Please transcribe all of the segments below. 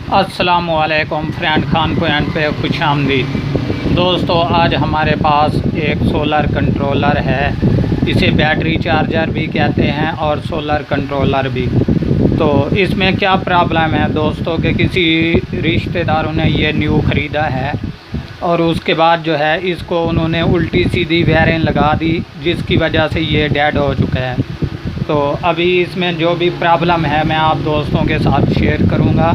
अस्सलामुअलैकुम friend, Khan point पे खुश आमदीद। दोस्तों, आज हमारे पास एक सोलर कंट्रोलर है। इसे बैटरी चार्जर भी कहते हैं और सोलर कंट्रोलर भी। तो इसमें क्या प्रॉब्लम है दोस्तों कि किसी रिश्तेदारों ने ये न्यू ख़रीदा है और उसके बाद जो है इसको उन्होंने उल्टी सीधी वायरें लगा दी, जिसकी वजह से ये डेड हो चुका है। तो अभी इसमें जो भी प्रॉब्लम है मैं आप दोस्तों के साथ शेयर करूँगा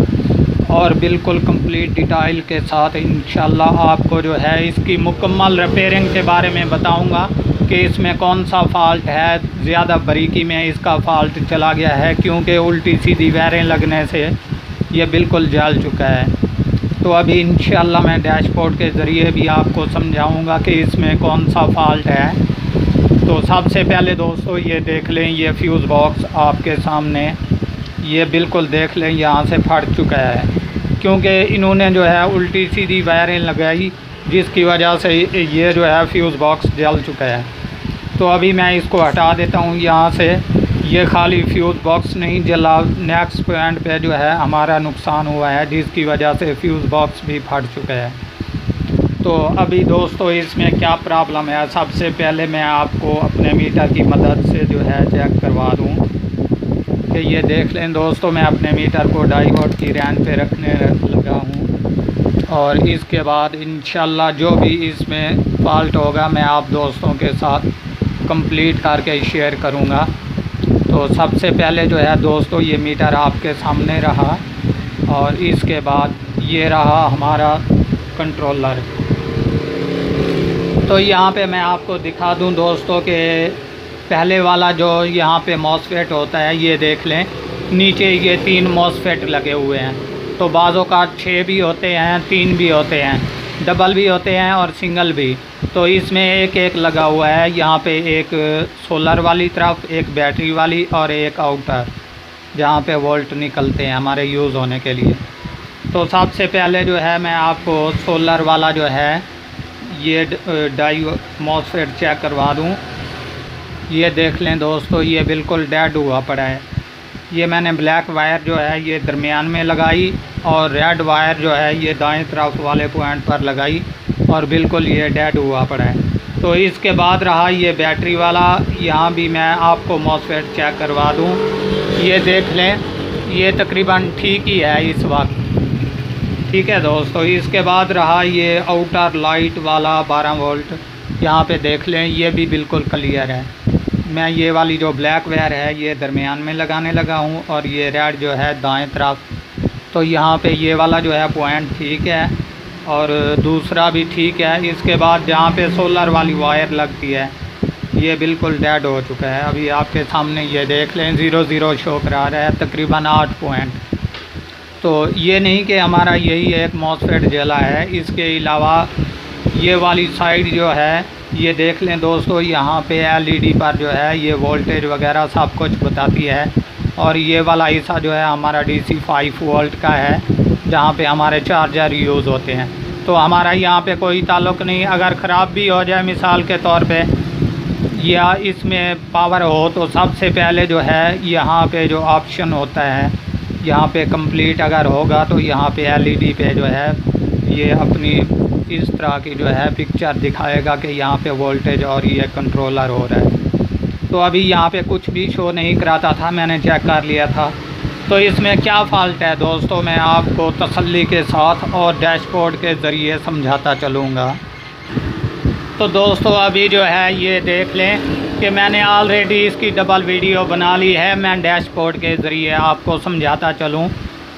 और बिल्कुल कंप्लीट डिटेल के साथ इंशाल्लाह आपको जो है इसकी मुकम्मल रिपेयरिंग के बारे में बताऊंगा कि इसमें कौन सा फ़ाल्ट है। ज़्यादा बारीकी में इसका फ़ाल्ट चला गया है क्योंकि उल्टी सीधी वायरें लगने से ये बिल्कुल जल चुका है। तो अभी इंशाल्लाह मैं डैशबोर्ड के ज़रिए भी आपको समझाऊँगा कि इसमें कौन सा फ़ाल्ट है। तो सबसे पहले दोस्तों ये देख लें, ये फ्यूज़ बॉक्स आपके सामने, ये बिल्कुल देख लें यहाँ से फट चुका है क्योंकि इन्होंने जो है उल्टी सीधी वायरें लगाई, जिसकी वजह से ये जो है फ्यूज़ बॉक्स जल चुका है। तो अभी मैं इसको हटा देता हूँ यहाँ से। ये खाली फ्यूज़ बॉक्स नहीं जला, नेक्स्ट पॉइंट पे जो है हमारा नुकसान हुआ है, जिसकी वजह से फ्यूज़ बॉक्स भी फट चुका है। तो अभी दोस्तों इसमें क्या प्रॉब्लम है, सबसे पहले मैं आपको अपने मीटर की मदद से जो है चेक करवा दूँ कि ये देख लें दोस्तों, मैं अपने मीटर को 2.5 वोल्ट की रेंज पे रखने लगा हूँ और इसके बाद इंशाल्लाह जो भी इसमें फॉल्ट होगा मैं आप दोस्तों के साथ कंप्लीट करके शेयर करूँगा। तो सबसे पहले जो है दोस्तों ये मीटर आपके सामने रहा और इसके बाद ये रहा हमारा कंट्रोलर। तो यहाँ पे मैं आपको दिखा दूँ दोस्तों के पहले वाला जो यहाँ पे मॉसफेट होता है, ये देख लें नीचे ये 3 मॉसफेट लगे हुए हैं। तो बाज़ों का 6 भी होते हैं, 3 भी होते हैं, डबल भी होते हैं और सिंगल भी। तो इसमें एक एक लगा हुआ है, यहाँ पे एक सोलर वाली तरफ, एक बैटरी वाली और एक आउटर जहाँ पे वोल्ट निकलते हैं हमारे यूज़ होने के लिए। तो सबसे पहले जो है मैं आपको सोलर वाला जो है ये डाई मॉसफेट चेक करवा दूँ। ये देख लें दोस्तों, ये बिल्कुल डेड हुआ पड़ा है। ये मैंने ब्लैक वायर जो है ये दरमियान में लगाई और रेड वायर जो है ये दाएं तरफ वाले पॉइंट पर लगाई और बिल्कुल ये डेड हुआ पड़ा है। तो इसके बाद रहा ये बैटरी वाला, यहाँ भी मैं आपको मॉसफेट चेक करवा दूँ। ये देख लें, ये तकरीबन ठीक ही है इस वक्त, ठीक है दोस्तों। इसके बाद रहा ये आउटर लाइट वाला 12 वोल्ट, यहाँ पे देख लें ये भी बिल्कुल क्लियर है। मैं ये वाली जो ब्लैक वायर है ये दरमियान में लगाने लगा हूँ और ये रेड जो है दाएं तरफ। तो यहाँ पे ये वाला जो है पॉइंट ठीक है और दूसरा भी ठीक है। इसके बाद जहाँ पे सोलर वाली वायर लगती है ये बिल्कुल डेड हो चुका है। अभी आपके सामने ये देख लें 0 शो करा रहा है, तकरीबन 8 पॉइंट। तो ये नहीं कि हमारा यही एक मॉसफेट जला है, इसके अलावा ये वाली साइड जो है ये देख लें दोस्तों, यहाँ पे एलईडी पर जो है ये वोल्टेज वगैरह सब कुछ बताती है। और ये वाला हिस्सा जो है हमारा डीसी 5 वोल्ट का है, जहाँ पे हमारे चार्जर यूज़ होते हैं। तो हमारा यहाँ पे कोई ताल्लुक़ नहीं, अगर ख़राब भी हो जाए मिसाल के तौर पे या इसमें पावर हो, तो सबसे पहले जो है यहाँ पे जो ऑप्शन होता है, यहाँ पे कंप्लीट अगर होगा तो यहाँ पे एलईडी पे जो है ये अपनी इस तरह की जो है पिक्चर दिखाएगा कि यहाँ पे वोल्टेज और ये कंट्रोलर हो रहा है। तो अभी यहाँ पे कुछ भी शो नहीं कराता था, मैंने चेक कर लिया था। तो इसमें क्या फ़ाल्ट है दोस्तों, मैं आपको तसल्ली के साथ और डैशबोर्ड के ज़रिए समझाता चलूँगा। तो दोस्तों अभी जो है ये देख लें कि मैंने ऑलरेडी इसकी डबल वीडियो बना ली है। मैं डैशबोर्ड के ज़रिए आपको समझाता चलूँ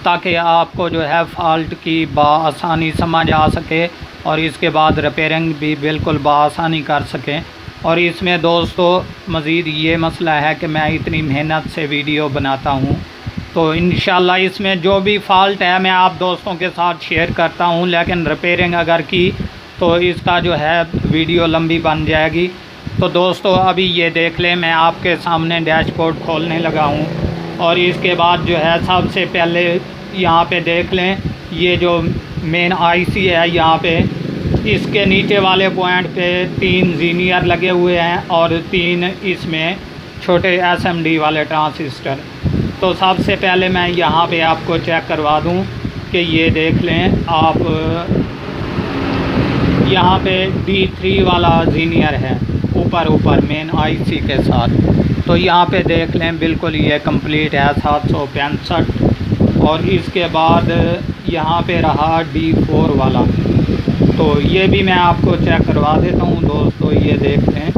ताकि आपको जो है फ़ाल्ट की बआसानी समझ आ सके और इसके बाद रिपेयरिंग भी बिल्कुल बआसानी कर सकें। और इसमें दोस्तों मज़ीद ये मसला है कि मैं इतनी मेहनत से वीडियो बनाता हूँ, तो इंशाल्लाह इसमें जो भी फ़ाल्ट है मैं आप दोस्तों के साथ शेयर करता हूँ, लेकिन रिपेयरिंग अगर की तो इसका जो है वीडियो लंबी बन जाएगी। तो दोस्तों अभी ये देख लें, मैं आपके सामने डैशबोर्ड खोलने लगा हूँ और इसके बाद जो है सबसे पहले यहाँ पे देख लें ये जो मेन आईसी है, यहाँ पे इसके नीचे वाले पॉइंट पे 3 जीनियर लगे हुए हैं और 3 इसमें छोटे एसएमडी वाले ट्रांजिस्टर। तो सबसे पहले मैं यहाँ पे आपको चेक करवा दूँ कि ये देख लें आप, यहाँ पे D3 वाला जीनियर है ऊपर मेन आईसी के साथ। तो यहाँ पे देख लें बिल्कुल ये कंप्लीट है 765। और इसके बाद यहाँ पे रहा D4 वाला, तो ये भी मैं आपको चेक करवा देता हूँ दोस्तों। ये देख लें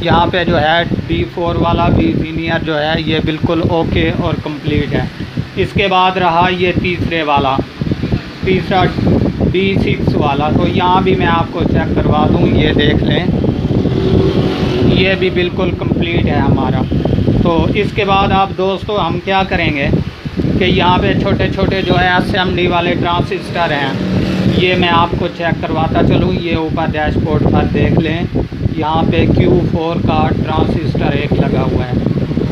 यहाँ पे जो है D4 वाला भी जीनियर जो है ये बिल्कुल ओके और कंप्लीट है। इसके बाद रहा ये तीसरा D6 वाला, तो यहाँ भी मैं आपको चेक करवा दूँ। ये देख लें ये भी बिल्कुल कंप्लीट है हमारा। तो इसके बाद आप दोस्तों हम क्या करेंगे कि यहाँ पे छोटे छोटे जो है SMD वाले ट्रांसिस्टर हैं, ये मैं आपको चेक करवाता चलूँ। ये ऊपर डैशबोर्ड पर देख लें, यहाँ पे Q4 का ट्रांसिस्टर एक लगा हुआ है।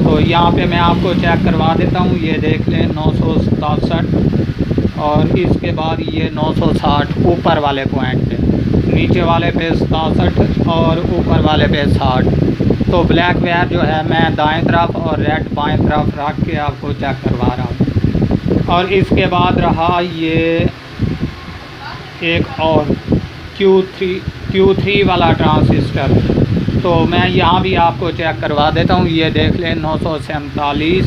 तो यहाँ पे मैं आपको चेक करवा देता हूँ। ये देख लें 967 और इसके बाद ये 960 ऊपर वाले पॉइंट पे, नीचे वाले पे 67 और ऊपर वाले पे 60। तो ब्लैक वायर जो है मैं दाएं तरफ और रेड बाएं तरफ रख के आपको चेक करवा रहा हूँ। और इसके बाद रहा ये एक और Q3 वाला ट्रांसिस्टर, तो मैं यहाँ भी आपको चेक करवा देता हूँ। ये देख लें 947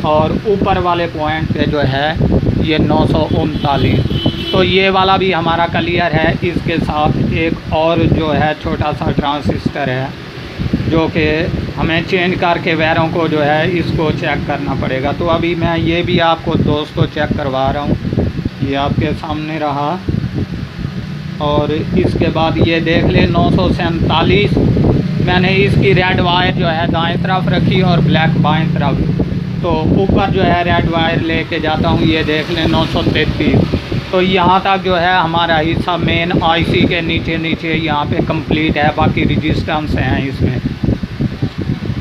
और ऊपर वाले पॉइंट पे जो है ये 939। तो ये वाला भी हमारा क्लियर है। इसके साथ एक और जो है छोटा सा ट्रांसिस्टर है जो कि हमें चेंज करके वायरों को जो है इसको चेक करना पड़ेगा। तो अभी मैं ये भी आपको दोस्तों चेक करवा रहा हूँ, ये आपके सामने रहा। और इसके बाद ये देख लें 947, मैंने इसकी रेड वायर जो है दाएं तरफ रखी और ब्लैक बाएं तरफ। तो ऊपर जो है रेड वायर लेके जाता हूँ। ये देख लें 933। तो यहाँ तक जो है हमारा हिस्सा मेन आईसी के नीचे यहाँ पे कंप्लीट है, बाकी रजिस्टेंस हैं इसमें।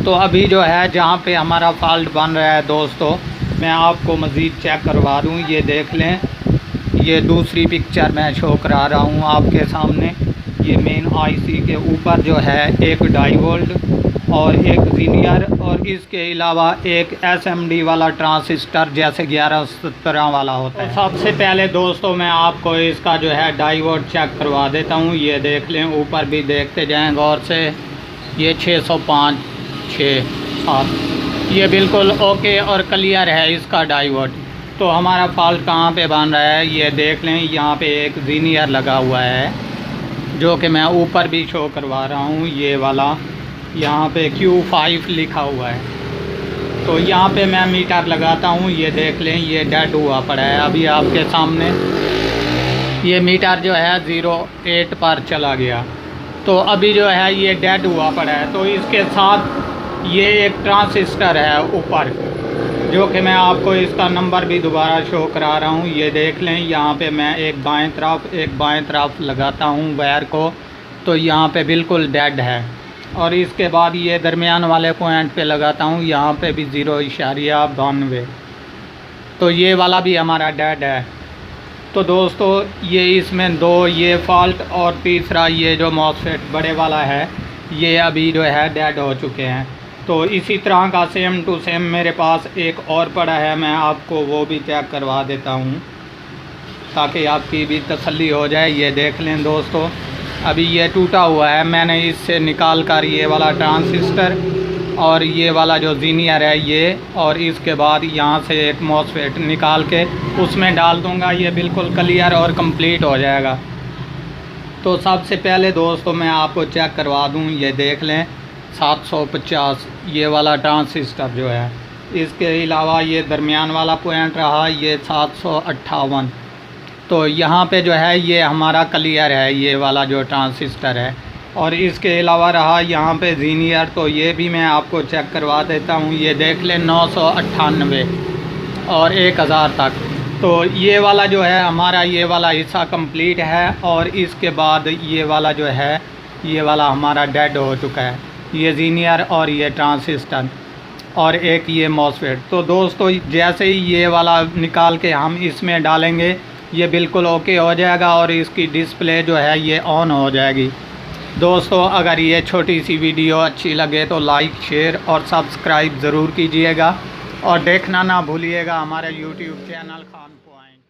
तो अभी जो है जहाँ पे हमारा फॉल्ट बन रहा है दोस्तों, मैं आपको मज़ीद चेक करवा दूँ। ये देख लें, ये दूसरी पिक्चर मैं शो करा रहा हूँ आपके सामने। ये मेन आईसी के ऊपर जो है एक डाइवोल्ट और एक जीनियर और इसके अलावा एक SMD वाला ट्रांसिस्टर जैसे 1117 वाला होता है। सबसे पहले दोस्तों मैं आपको इसका जो है डाइवोल्ट चेक करवा देता हूँ। ये देख लें, ऊपर भी देखते जाएं गौर से। ये 605, 6, 7 ये बिल्कुल ओके और क्लियर है इसका डाइवोल्ट। तो हमारा फॉल्ट कहाँ पे बन रहा है ये देख लें। यहाँ पे एक जीनियर लगा हुआ है जो कि मैं ऊपर भी शो करवा रहा हूँ। ये वाला यहाँ पे Q5 लिखा हुआ है। तो यहाँ पे मैं मीटर लगाता हूँ। ये देख लें, ये डेड हुआ पड़ा है अभी आपके सामने। ये मीटर जो है 08 पर चला गया। तो अभी जो है ये डेड हुआ पड़ा है। तो इसके साथ ये एक ट्रांसिस्टर है ऊपर, जो कि मैं आपको इसका नंबर भी दोबारा शो करा रहा हूँ। ये देख लें, यहाँ पे मैं एक दाएं तरफ एक बाएं तरफ लगाता हूँ वायर को, तो यहाँ पे बिल्कुल डेड है। और इसके बाद ये दरमियान वाले पॉइंट पे लगाता हूँ, यहाँ पे भी 0.92। तो ये वाला भी हमारा डेड है। तो दोस्तों ये इसमें दो ये फॉल्ट और तीसरा ये जो मॉसफेट बड़े वाला है ये अभी जो है डेड हो चुके हैं। तो इसी तरह का सेम टू सेम मेरे पास एक और पड़ा है, मैं आपको वो भी चेक करवा देता हूँ ताकि आपकी भी तसल्ली हो जाए। ये देख लें दोस्तों, अभी ये टूटा हुआ है। मैंने इससे निकाल कर ये वाला ट्रांसिस्टर और ये वाला जो जीनियर है ये, और इसके बाद यहाँ से एक मॉसफेट निकाल के उसमें डाल दूँगा। ये बिल्कुल क्लियर और कंप्लीट हो जाएगा। तो सबसे पहले दोस्तों मैं आपको चेक करवा दूँ। ये देख लें 750 ये वाला ट्रांसिस्टर जो है, इसके अलावा ये दरमियान वाला पॉइंट रहा ये 758। तो यहाँ पे जो है ये हमारा क्लियर है ये वाला जो ट्रांसिस्टर है। और इसके अलावा रहा यहाँ पे जीनियर, तो ये भी मैं आपको चेक करवा देता हूँ। ये देख लें 998 और 1000 तक। तो ये वाला जो है हमारा ये वाला हिस्सा कंप्लीट है। और इसके बाद ये वाला जो है ये वाला हमारा डेड हो चुका है, ये जीनियर और ये ट्रांसिस्टर और एक ये मॉसफेट। तो दोस्तों जैसे ही ये वाला निकाल के हम इसमें डालेंगे ये बिल्कुल ओके हो जाएगा और इसकी डिस्प्ले जो है ये ऑन हो जाएगी। दोस्तों अगर ये छोटी सी वीडियो अच्छी लगे तो लाइक, शेयर और सब्सक्राइब ज़रूर कीजिएगा। और देखना ना भूलिएगा हमारे यूट्यूब चैनल खान पॉइंट।